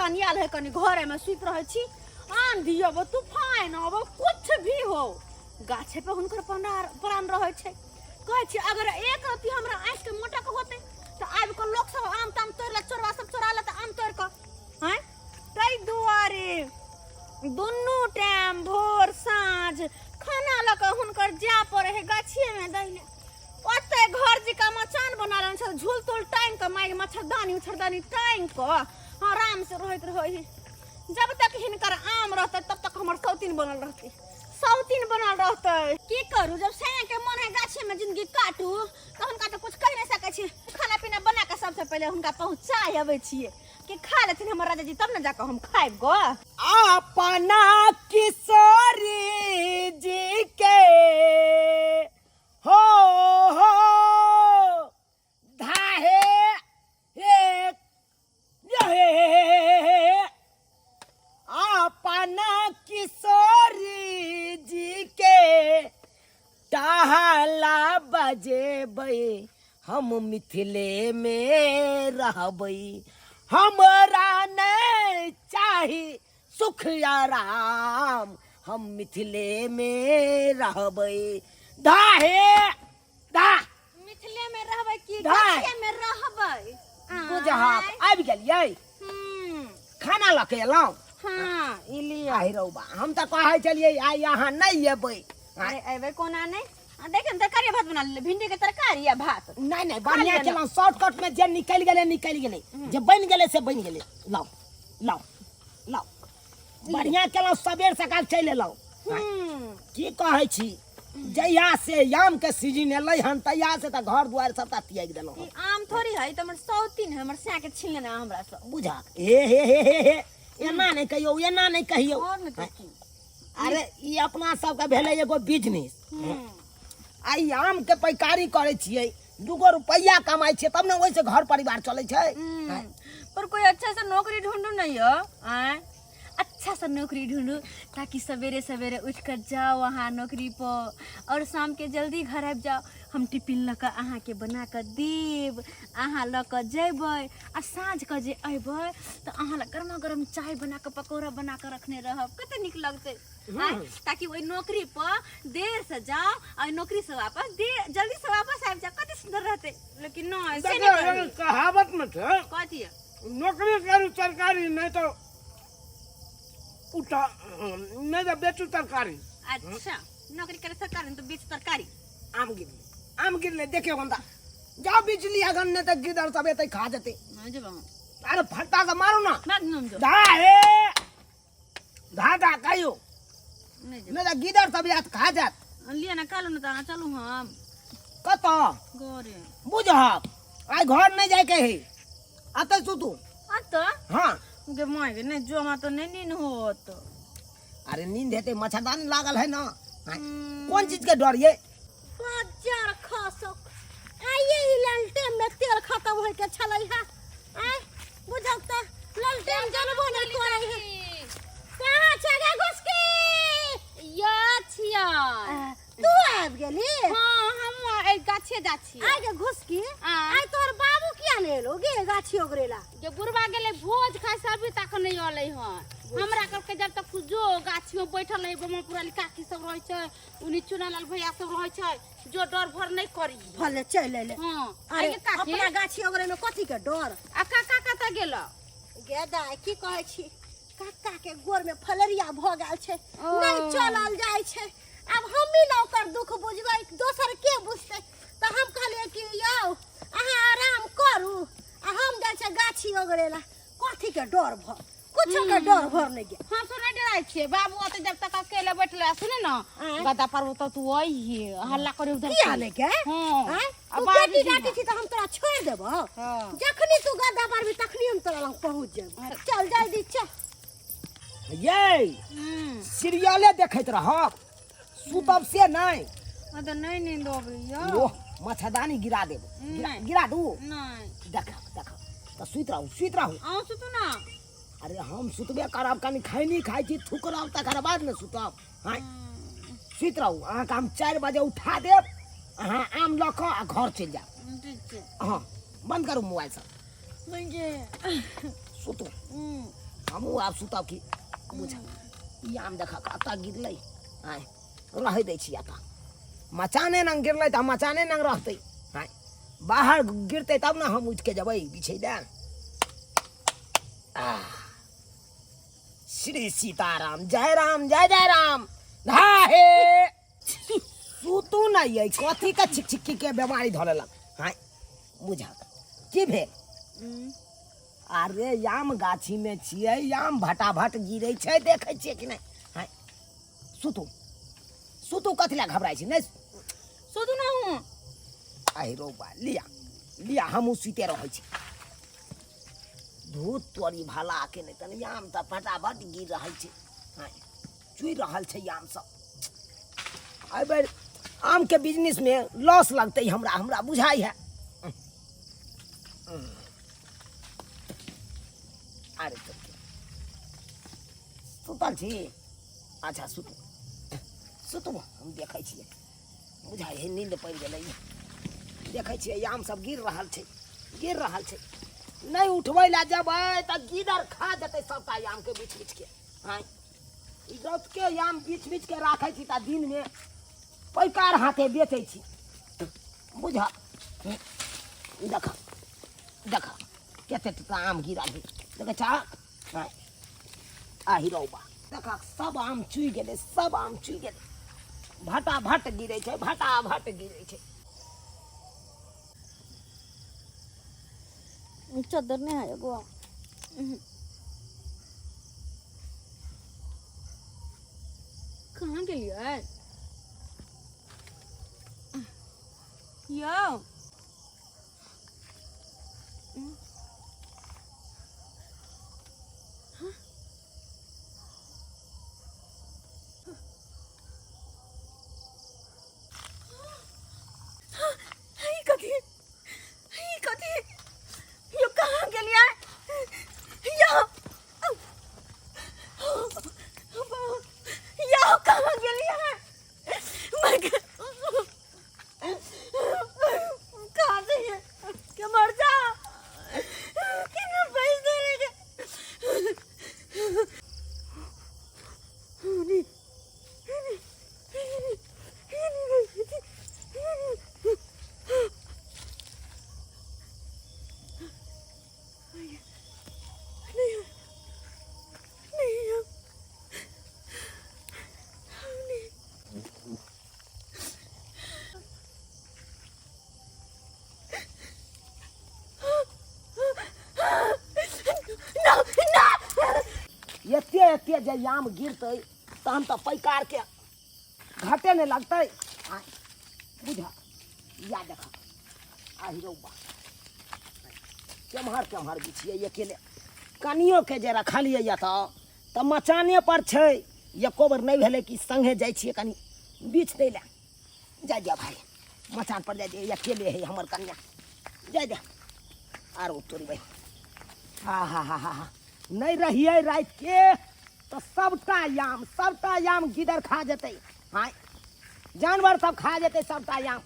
तूफान आयल है कनी घरे में सुत रहे छी आंधी अब तूफान अब कुछ भी हो गाछे पे हुनकर प्राण रहे छे कहे छी अगर एक रति हमरा आँख के मोटक होते तो आब को लोग सब आम ताम तोड़ ले चोरवा सब चोरा ले त आम तोड़ के हैं तई दुआरे दुनू टाइम भोर साँझ खाना लक हुनकर जा पड़े है गाछिए में दहिने ओते घर जी का मचान बना रहन छ झूल तुल टांग के माई मच्छरदानी उछरदानी टांग के आराम से रहत रहे जब तक हिनकर आम रहते तब तक हमर सौतीन बनल रहते की करू जब सैया के मन है गाछे में जिंदगी काटू तो हुनका तो कुछ कह नहीं सकै छी खाना पीना बना के सबसे पहले हुनका पहुंचाय आबै छिए कि खा लेथिन हमर राजा जी तब न जाके हम खाइब गो अपना किशोरी जी के हो धाहे एक यहे अपना किशोरी जी के टहला बजेबै हम मिथिले में रहबै हमरा नहीं चाही सुख आराम हम मिथिले में रहबै धाहे दा मिथिले में रहबै कि गाछे में रहबै बुझाप आबि गेलियै खाना लऽ के एलौं हां इलिया आइ रौबा हम त कहै छलियै आइ यहाँ नहीं एबै अरे एबै कोना नहीं देख तरकारी भात बना ले भिंडी के तरकारी या भात नहीं नहीं बढ़िया केलौं शॉर्टकट में जे निकल गेलै जे बन गेलै से बन गेलै लाओ लाओ लाओ बढ़िया केलौं सबेर सकाल चल एलौं की कहै छी जहिया से आम के सीजन एलै हन तहिया से त घर दुआर सबटा तियाग देलौं ई आम थोड़ी है त हमर सौतीन है हमर सै के छीन लेना हमरा सब बुझा हे एना नहीं कहियो एना नहीं कहियो अरे ई अपना सब के भेलै एगो बिजनेस आई आम के पैकारी करे छियै 2 रुपया कमाई छियै तब न ओइ से घर परिवार चलै छै पर कोई अच्छा सा नौकरी ढूंढू नहीं हो अच्छा सा नौकरी ढूंढू ताकि सवेरे सवेरे उठ कर जाओ वहाँ नौकरी पर और शाम के जल्दी घर आबि जाओ हम टिफिन लक अहाँ के बना कर देब अहाँ लक जेबै आ साँझ के जे अबै तो अहाँ ला गरमा गरम चाय बना के पकौड़ा बना के रखने रहब कते निक लगते ताकि ओइ नौकरी पर देर से जाओ और नौकरी से वापस जल्दी से वापस आबि जाओ कते सुंदर रहते लेकिन न ऐसे नहीं कहावत में छै कथि नौकरी करू सरकारी नहीं तो उठा नहीं तो बेचू तरकारी अच्छा नौकरी करे सरकारी तो बेच तरकारी आम गिरले देखियो बंदा जाओ बिजली अगन ने तक गिदर सब एते खा देते नहीं जब अरे फटा से मारो ना मैक्सिमम जो धा कायो नहीं तो गिदर सब यात खा जात लिया ना कालो ना ता चलू हम कत गोरे बुझब आई घर नहीं जाए के है आते सुतू अत हां के माय के नहीं जो मा तो नहीं नींद होत अरे नींद हेते मच्छरदानी लागल है ना कौन चीज के डर ये हजार खासो आये ही ललटेन में तेल खत्म होय के छलै है बुझब त ललटेन जनबो नहीं करे है कहां छगे घुसकी या छिया तू आब गेली हां हम ए गाछे जाछी आगे घुसकी आइ तोर बाबू किया ने एलो गे गाछी ओगरेला जे बुरबा गेले भोज खाय से अभी तक नहीं आलै हन हमरा करके जब तक जो गाछी में बैठल है बम पूरा काकी सब रहै छै उनी चुनालाल भैया सब रहै छै जो डर भर नहीं करी भले चल ले हां अरे अपना गाछी ओगरे में कथि के डर आ काका कत गेल गे दाई की कहै छी काका के गोर में फलरिया भ गेल छै नहीं चलल जाय छै अब हम ही नौकर दुख बुझबै दोसर के बुझतै त हम कहलिए कि यौ अहाँ आराम करू आ हम जाय छै गाछी ओगरेला कथि के डर भ कुछ के डर भर नहीं गया हम तो नहीं डराय छे बाबू ओते जब तक अकेले बैठले सुने न गदा पर तो तू आई हल्ला करे उधर की हाले के हां अब बेटी डाटी छी त हम तोरा छोड़ देबो जखनी तू गदा पर भी तखनी हम तोरा लग पहुंच जेब चल जल्दी चल ये सीरियले देखैत रहब सुतब से नहीं आ तो नहीं नींद आबैया ओ मच्छरदानी गिरा देब गिरा दू नहीं देख तो सुत रहू आ सुतू ना अरे हम सुतबे करब कनी खैनी खाई छी थुकरब तकर बाद न सुतब हां सुत रहू अहाँ के हम 4 बजे उठा देब अहाँ आम ल क आ घर चल जा ठीक छै हां बंद करू मोबाइल सब बंजे सुतू हमहूँ आब सुतब की बुझ ई आम देखा कतऽ गिरलै आय रह दै छी एतऽ मचाने नंग गिरलै तऽ मचाने नंग रहतै आय बाहर गिरतै तब ने हम उठि के जेबै बिछै दे श्री सीताराम जय राम हे सुतू नहीं है कथी का छिकछिक्की के बीमारी धऽ लेलक हाँ बुझ की भेल अरे याम गाछी में छियै याम भटाभट गिरै छै देखै छियै कि नहीं हाँ सुतू कथी ला घबराइ छी नहीं सुतू ना हूँ आई रौबा लिया हमहूँ सुते रहै छी धूत तोरी भला के नहीं तन याम तऽ फटाफट गिर रहल छै हाँ चुइ रहल छै याम सब एहि बेर आम के बिजनेस में लॉस लगते हमरा बुझाई है अरे सुतल छी अच्छा सुतू हम देखै छियै बुझाई है नींद पड़ि गेलै देखै छियै याम सब गिर रहल छै नहीं उठबै ला जेबै तऽ गिदर खा देतै सबटा याम के बीच के हाँ ई गौत के याम बीच के राखै छी तऽ दिन में पैकार हाथे बेचै छी बुझ देख कते आम गिरा देखे छा आही रौबा देख सब आम चुइ गेलै भटाभट गिरै छै चादर नहीं है एगो कहाँ गेलियै यो एते जे याम गिरतै तहन तऽ पैकार के घाटे नहीं लगतै बुझ या देख आही रौबा केम्हर बिछिए अकेले कनियो के जे रखलिए या तऽ मचाने पर छै एको बेर नहीं भेलै कि संगे जाइ छियै कनी बीछ दै ला जा भाई मचान पर जाए अकेले है हमर कन्या जा आरो तोरी भाई हा नहीं रहिए रात के तो सबटा याम गिदर खा जेतै हाँ जानवर सब खा जेतै सबटा याम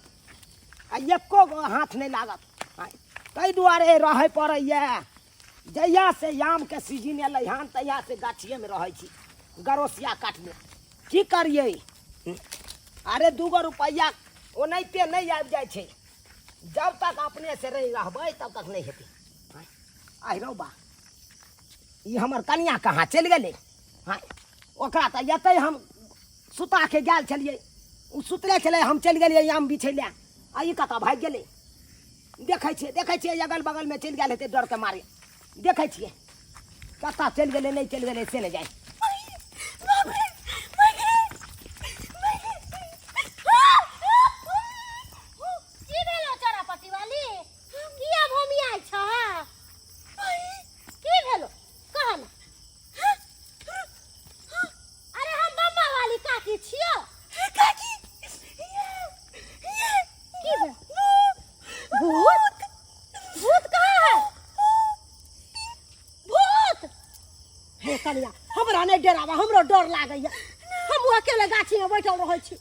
आ एको गो हाथ नहीं लागत हाँ ताहि दुआरे रहे पड़ैया जहिया से याम के सीजन एलै हन तहिया से गाछिए में रहै छी गरोसिया काटने की करिए अरे 2 रुपया ओनाहिते नहीं आबि जाइ छै जब तक अपने से रही रहबै तब तक नहीं हेतै आइ रौबा ई हमर कनिया कहाँ चलि गेलै हाँ ओकरा तऽ एतै हम सुता के गेल छलियै उ सुतले छलै हम चलि गेलियै आम बिछै लए आ ई कतऽ भागि गेलै देखै छियै अगल बगल में चलि गेल हेतै डर के मारे देखै छियै कतऽ चलि गेलै नहीं चलि गेलै से नहीं जाए हमरा नहीं डरावा हमरो डर लागैया हम अकेले गाछी में बैठल रहै छी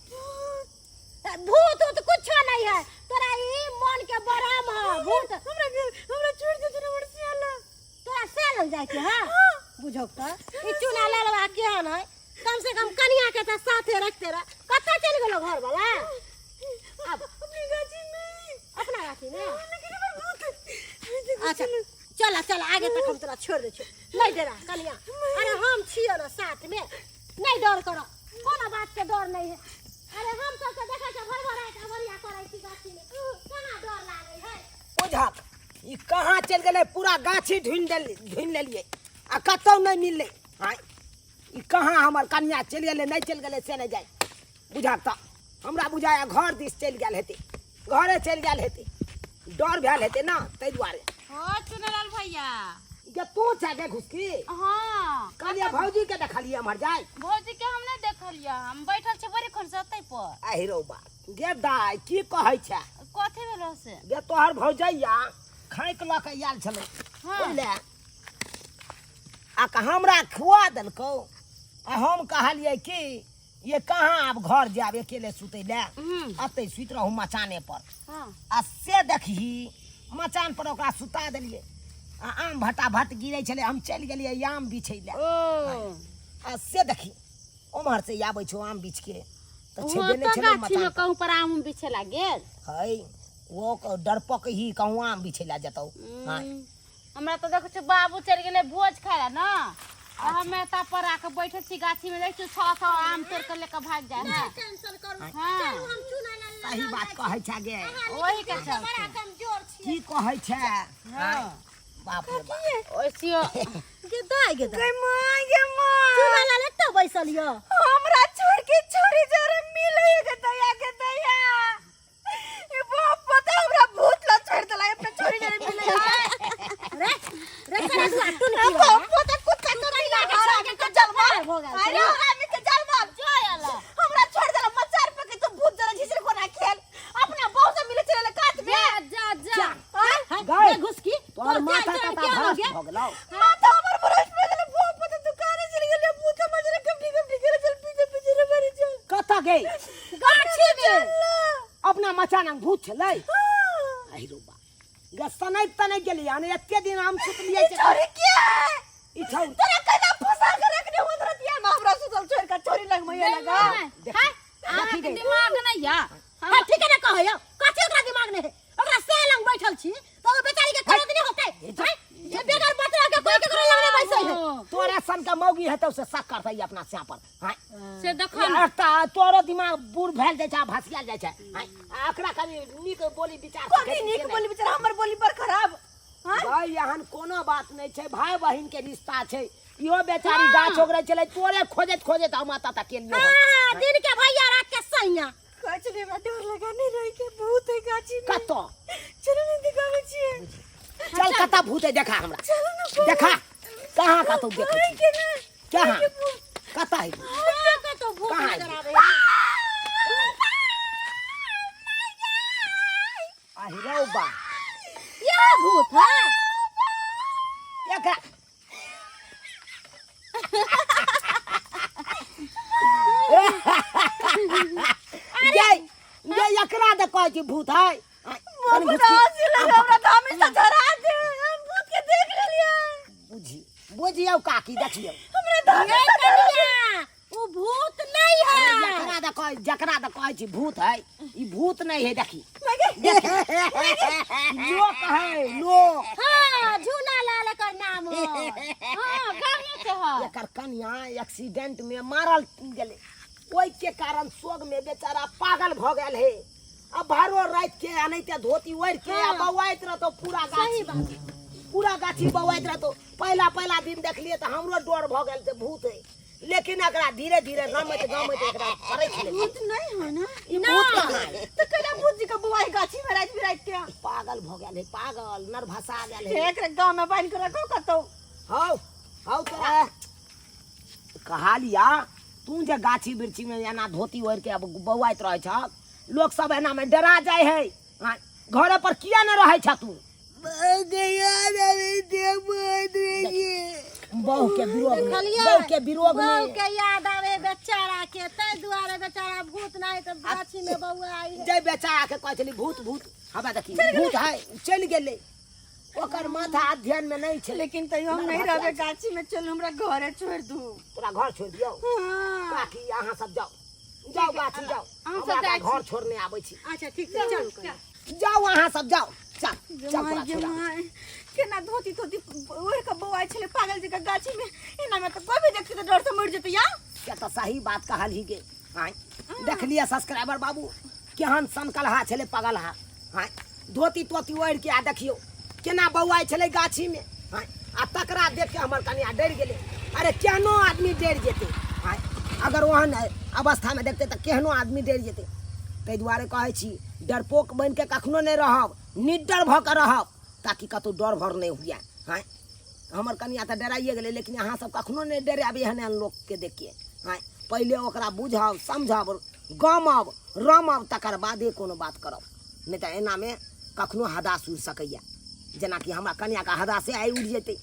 भूत कुछो नहीं है तोरा ई मन के बराम है भूत हमरा छोड़ दे तोरा सियाल तोरा सियाल जाय के है बुझो तो ई चूना ललवा के है कम से कम कनिया के तो साथे रखते रह कत्ता चल गेलो घर वाला अब अपनी गाची में अपना गाची में अच्छा चला चला आगे तक हम तोरा छोड़ दे छो नहीं डरा कनिया अरे हम छियो ना साथ में नहीं डर करो कोनो बात के डर नहीं है अरे हम सब के देखा के भरभरा के भरिया करे छी गाची में कहां डर लागे है बुझक ई कहाँ चल गेले पूरा गाछी ढूंढ लेलिए आ कतौ नहीं मिलले हां ई कहाँ हमर कन्या चल गेले नहीं चल गेले से नहीं जाय बुझक त हमरा बुझाया घर दिस चल गेल हेते घरे चल गेल हेते डर भेल हेते ना तै दुआरे हो चुनलाल भैया ये तू छे घुसकी हां कन्या भौजी के देखलिए हमर जाय भौजी के हम नहीं देखलिया हम बैठल छी बड़ी खन सतै पर आहिरो बा गे दाय की कहै छे कथि भेलो से गे तोहर भौजैया खाइक ल के आयल छलै बोले आ हमरा खुआ देलको आ हम कहलिए कि ये कहाँ अब घर जाब अकेले सुते ले अते सुत रहू मचाने पर आ से देखी मचान पर ओकरा सुता देलिए आ आम भटा भट गिरै छले हम चल गेलिए आम बिछै ले आ से देखी उमहर से आबै छौ आम बिछ के त छेबे नै छले गाछी में कहूं पर आम बिछे ला गेल है वो डरपक ही कहूँ आम बिछे ला जतौ हां हमरा तो देखो छ बाबू चल गेले भोज खाला ना हमें ता पर आके बैठे छी गाछी में देखो 600 आम तोड़ के लेके भाग जाए है टेंशन कर हां चलू हम चूना ला सही बात कहै छ गे ओही के चलते बड़ा कमजोर छी की कहै छ हां बाप रे बाप ओसियो के दाई गे मां चूना ला लेतो बैसल यो हमरा छोड़ के छोड़ी जरे मिले के दया ए बाप पता हमरा भूत ला छोड़ देला अपने छोड़ी जरे मिले रे रे करे तू अटुन की बाप पता कुत्ता तो नहीं लगा के जलवा अरे आमी के जलवा जोयला हमरा छोड़ देला मचार पे के तू भूत जरा झिसर को ना खेल अपना बहु से मिले चले काट में जा गए घुसकी तोर माथा कटा भरस भ गेलौ माथा हमर बरस में देले बाप पता दुकान चली गेले भूत मजरे कपड़ी करे चल पीछे रे मरी जा कता गई गाछी में अपना मचान में भूत छलै आहिरो बा गसनै तनै गेली आने एते दिन हम सुतलिए छ अरे क्या ई छौ तेरा कना फसा के रखने उधर दिया हमरा सुतल छोड़ का छोरी लग मैया लगा देखी आहा के दिमाग नहीं या हां ठीक है ना कहयो कथि ओकरा दिमाग नहीं है ओकरा से लंग बैठल छी तो बेचारी के करत नहीं होते ये बेगर बतरा के कोई के करे लगने बैसे है तोरा सन का मौगी हेतौ से शक करतै अपना से पर हां से देखो अरता तोरो दिमाग बूढ़ भेल जाय छ भसिया जाय छ हां आकरा कनी नीक बोली विचार कोनी नीक बोली बेचारा हमर बोली पर खराब हां भाई यहन कोनो बात नहीं छै भाई बहिन के रिश्ता छै इहो बेचारी गाछ ओगरे चले तोरे खोजत खोजत हम आता तक केलियो हां दिन के भैया रात के सैया कुछ नहीं हमरा डर लगा नहीं रही के बहुत है गाछी में कतो चलो नहीं दिखावे छी चल कता भूत है देखा हमरा चलो ना देखा कहां का तू देखै छी के ना कहां कता है के तो भूत कहाँ है? नजर आवे आहिरौ बा ये भूत है एकरा ये एकरा दे कहै छी भूत है बहुत हंसी लगा हमरा तो हमेशा डरा दे हम भूत के देख लेलिए बुझियो काकी देखियो हमरा ये कनिया वो भूत नहीं है जकरा दे कहै छी भूत है ई भूत नहीं है देखी मगे लोक है लोक हां झूला लाल का नाम है हां गाने से है एकर कन्या एक्सीडेंट में मारल गेले ओइ के कारण शोक में बेचारा पागल भ गेल है अब भारो रात के अनैते धोती ओढ़ के हाँ। बौआइत रहतो पूरा गाछी बौआइत रहतो पहला दिन देखलिए त हमरो डर भ गेल से भूत है लेकिन एकरा धीरे धीरे गमत एकरा करे छले भूत नहीं है ना ई भूत कहाँ है? तो कला भूत जी का बुआई गाछी में रात के पागल भ गेल है पागल नरभसा गेल है एक गांव में बांध के रखो कतो हौ तोरा कहालिया तू जे गाछी बिरछी में एना धोती ओढ़ के अब बौआइत रहे छ लोग सब एना में डरा जाय है घरे पर किया न रहे छ तू बहू के विरोध बहू में के याद आवे बेचारा के तै दुआरे बेचारा भूत नहीं तो गाछी में बौआ आई है जय बेचारा के कहली भूत हवा देखी भूत है चल गेले ओकर माथा अध्ययन में नहीं छे। लेकिन तैयो हम नहीं रहबे गाछी में, चल हमरा घरे छोड़ दू। तोरा घर छोड़ दियो काकी, अहाँ सब जाओ जाओ गाछी जाओ, हमरा घर छोड़ने आबै छी। अच्छा ठीक छै चल जाओ अहाँ सब जाओ, चल चल तोरा छोड़ा। केना धोती धोती ओढ़ के बौआइ छले पागल जका गाछी में, एना में तो कोई भी देखते तो डर से मर जेते या। क्या तो सही बात कहल ही गे। हां देख लिया सब्सक्राइबर बाबू केहन सनकलहा छले पगलहा। हां धोती तोती ओढ़ के आ देखियो केना बौआइ छले गाछी में। हां आ तकरा देख के हमर कनिया डर गेले। अरे केहनो आदमी डर जेते। हां अगर ओहन अवस्था में देखते तो केहनो आदमी डर जेते। तै दुआरे कहै छी डरपोक बन के कखनो नहीं रहब, निडर भ के रहब ताकि कतौ डर भर नहीं हुए। हां हमर कनिया तो डराइए गेले, लेकिन अहाँ सब कखनो नहीं डराबे एहन लोग के देख के। हां पहले ओकरा बुझब समझब गमब रमब तकर बादे कोनो बात करब, नहीं तो एना में कखनो हदास उड़ सकैया, जेना कि हमरा कन्या का हदासे आई उड़ जेतै।